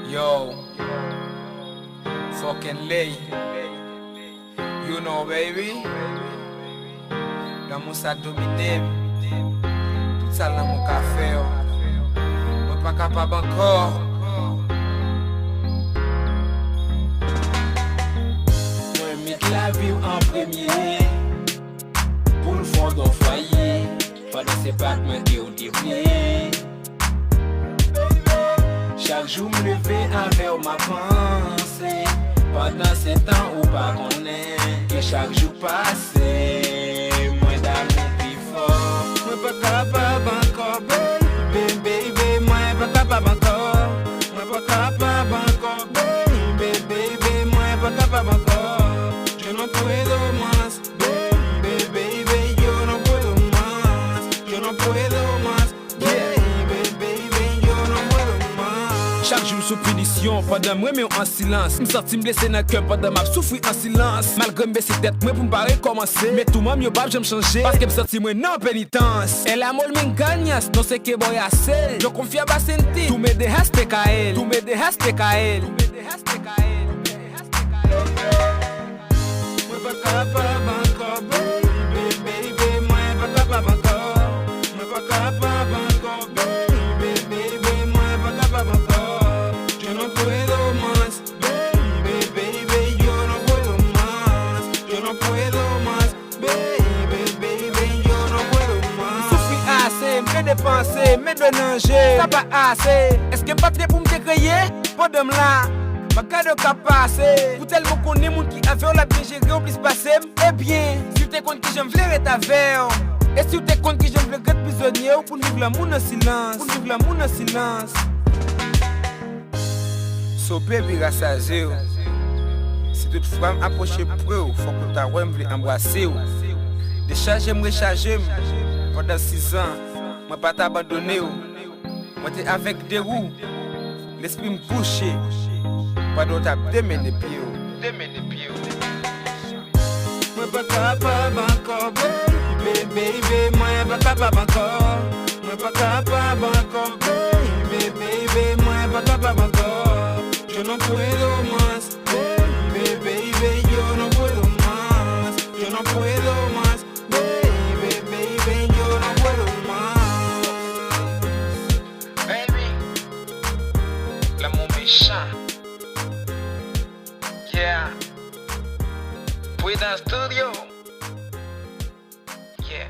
Yo, fucking late. You know, baby. L'amour ça domine. Tout ça dans mon café. Moi pas capable encore. Moi mettre la vie en premier. Pour le fond d'un foyer. Pendant c'est pas moi qui au dernier. Chaque jour me lever avec ma pensée. Pendant ces temps où pas qu'on est. Et chaque jour passé, moi d'amour plus fort. Moi pas capable encore, baby, baby. Moi pas capable encore. Moi pas capable encore, baby, baby. Moi pas capable encore. Je no puedo más, baby, baby. Yo no puedo más, yo no puedo más, baby, baby. Yo no puedo más. Chaque jour sous punition, pendant moi mais en silence. Me senti me blessé dans le cœur pendant m'a souffrir en silence. Malgré me baisser tête moi pour me pas recommencer. Mais tout moi mieux pas j'aime changer. Parce que me senti moi non pénitence. Elle a mol me gagnas, non c'est que boy assez. Je confie à Basenti. Tu me dejaste caer, tu me dejaste caer. Tu me dejaste caer. Moi pas capable encore, baby, baby. Moi pas capable encore. Moi pas capable encore, baby, baby. Moi pas capable encore. Je no puedo más, baby, baby. Yo no puedo más, yo no puedo más, baby, baby. Yo no puedo más. Souffrir assez, me dépenser, me déranger. Ça pas assez. Est-ce que pas pour me décrier? Pas de là. Ma garde qu'à passer. Pour tellement qu'on est moun qui avait la bien géré ou plus passé. Eh bien, si tu es compte que j'aime flairer ta verre. Et si tu es compte que j'aime le gâte prisonnier. Pour vivre l'amour en silence. Pour vivre l'amour en silence. So baby rassasié. Si toutefois m'approcher près, faut que ta roi me embrasser. Décharger me recharger. Pendant 6 ans, moi pas t'abandonner. Moi t'es avec des roues. L'esprit me boucher. Pas d'autre à démener pied. Démener pied. Moi pas capable encore, baby, baby. Moi pas capable encore. Moi pas capable encore, baby, baby. Moi pas capable encore. Je no puedo más, baby, baby. Yo no puedo más, yo no puedo más, baby, baby. Yo no puedo más. Baby, l'amour méchant. Yeah. Puis dans le studio. Yeah.